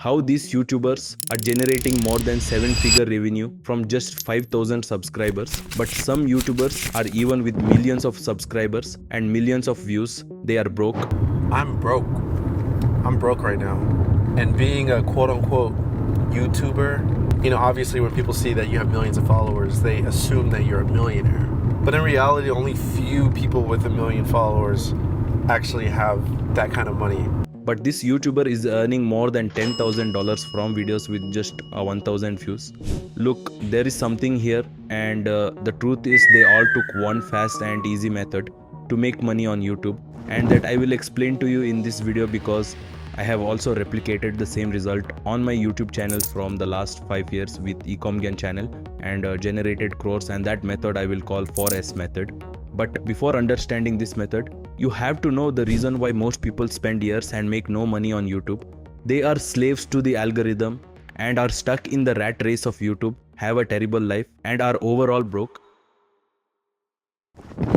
how these YouTubers are generating more than 7-figure revenue from just 5,000 subscribers. But some YouTubers are even with millions of subscribers and millions of views, they are broke. I'm broke. I'm broke right now. And being a quote unquote YouTuber, obviously when people see that you have millions of followers, they assume that you're a millionaire. But in reality, only few people with 1 million followers actually have that kind of money. But this YouTuber is earning more than $10,000 from videos with just 1,000 views. Look, there is something here, and the truth is they all took one fast and easy method to make money on YouTube, and that I will explain to you in this video because I have also replicated the same result on my YouTube channel from the last 5 years with EcomGyan channel and generated crores, and that method I will call 4S method. But before understanding this method, you have to know the reason why most people spend years and make no money on YouTube. They are slaves to the algorithm and are stuck in the rat race of YouTube, have a terrible life and are overall broke.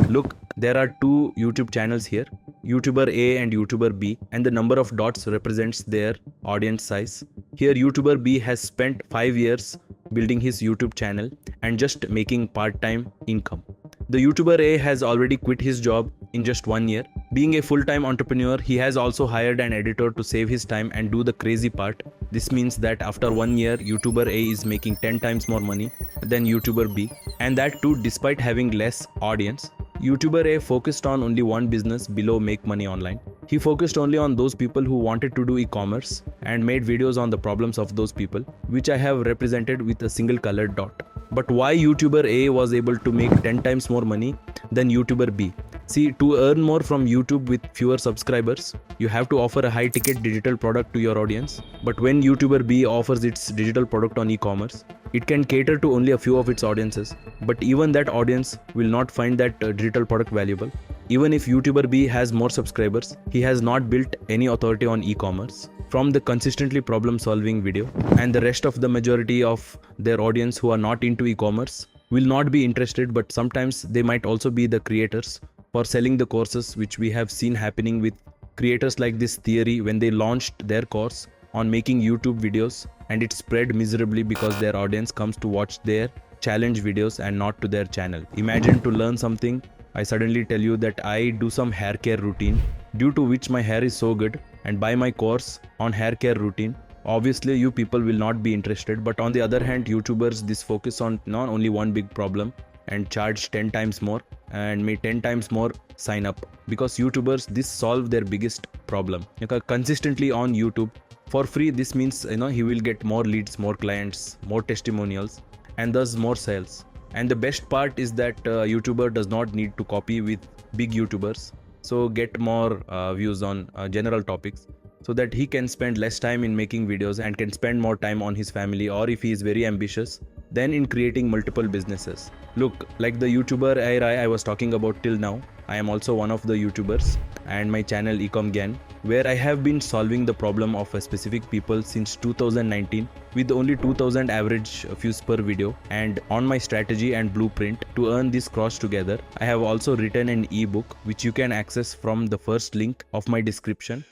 Look, there are two YouTube channels here, YouTuber A and YouTuber B, and the number of dots represents their audience size. Here YouTuber B has spent 5 years building his YouTube channel and just making part-time income. The YouTuber A has already quit his job in just 1 year. Being a full-time entrepreneur, he has also hired an editor to save his time and do the crazy part. This means that after 1 year, YouTuber A is making 10 times more money than YouTuber B, and that too despite having less audience. YouTuber A focused on only one business below Make Money Online. He focused only on those people who wanted to do e-commerce and made videos on the problems of those people, which I have represented with a single colored dot. But why YouTuber A was able to make 10 times more money than YouTuber B? See, to earn more from YouTube with fewer subscribers, you have to offer a high-ticket digital product to your audience. But when YouTuber B offers its digital product on e-commerce, it can cater to only a few of its audiences. But even that audience will not find that digital product valuable. Even if YouTuber B has more subscribers, he has not built any authority on e-commerce from the consistently problem-solving video, and the rest of the majority of their audience who are not into e-commerce will not be interested, but sometimes they might also be the creators for selling the courses, which we have seen happening with creators like this Theory when they launched their course on making YouTube videos, and it spread miserably because their audience comes to watch their challenge videos and not to their channel. Imagine to learn something, I suddenly tell you that I do some hair care routine due to which my hair is so good, and buy my course on hair care routine. Obviously you people will not be interested, but on the other hand, YouTubers this focus on not only one big problem and charge 10 times more and may 10 times more sign up, because YouTubers this solve their biggest problem. Consistently on YouTube for free, this means he will get more leads, more clients, more testimonials, and thus more sales. And the best part is that YouTuber does not need to copy with big YouTubers, so get more views on general topics, so that he can spend less time in making videos and can spend more time on his family, or if he is very ambitious, then in creating multiple businesses. Look, like the YouTuber I was talking about till now, I am also one of the YouTubers and my channel EcomGyan, where I have been solving the problem of a specific people since 2019 with only 2000 average views per video. And on my strategy and blueprint to earn this cross together, I have also written an ebook which you can access from the first link of my description.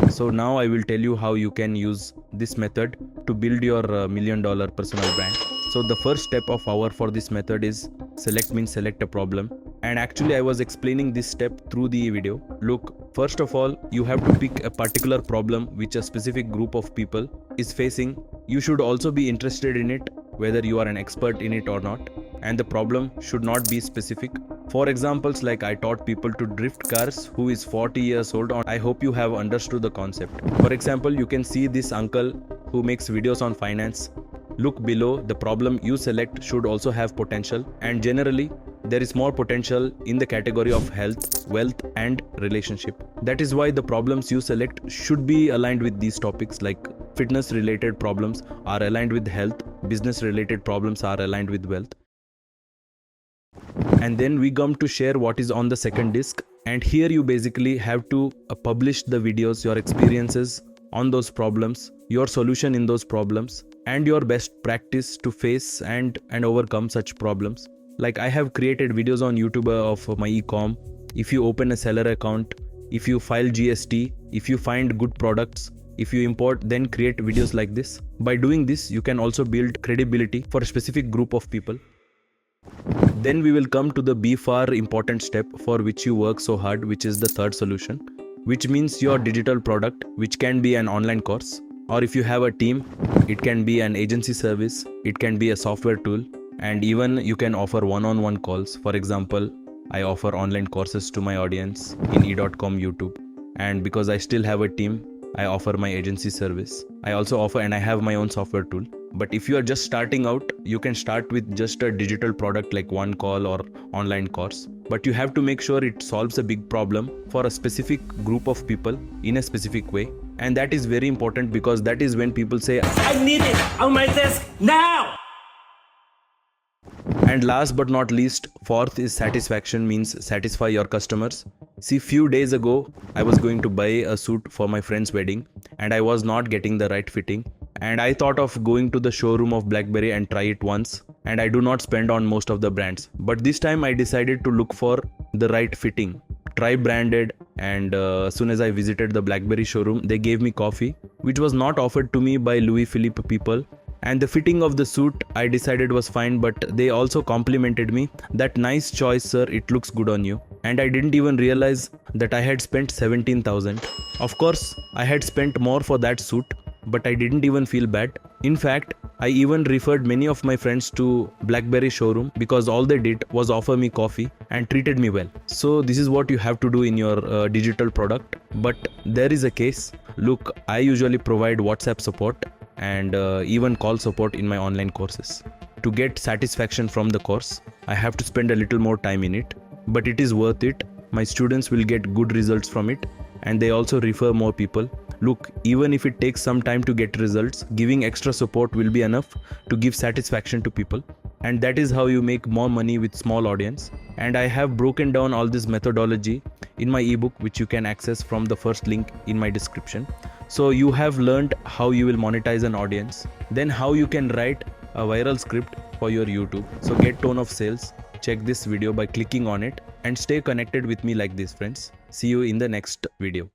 So now I will tell you how you can use this method to build your $1 million personal brand. So the first step of our for this method is select a problem. And actually I was explaining this step through the video. Look, first of all, you have to pick a particular problem which a specific group of people is facing. You should also be interested in it, whether you are an expert in it or not. And the problem should not be specific. For examples, like I taught people to drift cars who is 40 years old. I hope you have understood the concept. For example, you can see this uncle who makes videos on finance. Look below, the problem you select should also have potential, and generally there is more potential in the category of health, wealth and relationship. That is why the problems you select should be aligned with these topics, like fitness related problems are aligned with health, business related problems are aligned with wealth. And then we come to share what is on the second disc, and here you basically have to publish the videos, your experiences on those problems, your solution in those problems, and your best practice to face and overcome such problems. Like I have created videos on YouTube of my e-com. If you open a seller account, if you file GST, if you find good products, If you import, then create videos like this. By doing this, you can also build credibility for a specific group of people. Then we will come to the B far important step for which you work so hard, which is the third solution, which means your digital product, which can be an online course, or if you have a team, it can be an agency service, it can be a software tool, and even you can offer one-on-one calls. For example, I offer online courses to my audience in e.com YouTube, and because I still have a team, I offer my agency service. I also offer, and I have my own software tool. But if you are just starting out, you can start with just a digital product like one call or online course. But you have to make sure it solves a big problem for a specific group of people in a specific way. And that is very important, because that is when people say, I need it on my desk now! And last but not least, fourth is satisfaction, means satisfy your customers. See, few days ago, I was going to buy a suit for my friend's wedding and I was not getting the right fitting. And I thought of going to the showroom of BlackBerry and try it once. And I do not spend on most of the brands. But this time I decided to look for the right fitting. Try branded, and as soon as I visited the BlackBerry showroom, they gave me coffee, which was not offered to me by Louis Philippe people. And the fitting of the suit I decided was fine, but they also complimented me that nice choice sir, it looks good on you. And I didn't even realize that I had spent 17,000. Of course, I had spent more for that suit, but I didn't even feel bad. In fact, I even referred many of my friends to BlackBerry showroom because all they did was offer me coffee and treated me well. So this is what you have to do in your digital product. But there is a case. Look, I usually provide WhatsApp support and even call support in my online courses. To get satisfaction from the course, I have to spend a little more time in it, but it is worth it. My students will get good results from it, and they also refer more people. Look, even if it takes some time to get results, giving extra support will be enough to give satisfaction to people. And that is how you make more money with small audience. And I have broken down all this methodology in my ebook, which you can access from the first link in my description. So you have learned how you will monetize an audience, then how you can write a viral script for your YouTube. So get Tone of Sales. Check this video by clicking on it and stay connected with me like this, friends. See you in the next video.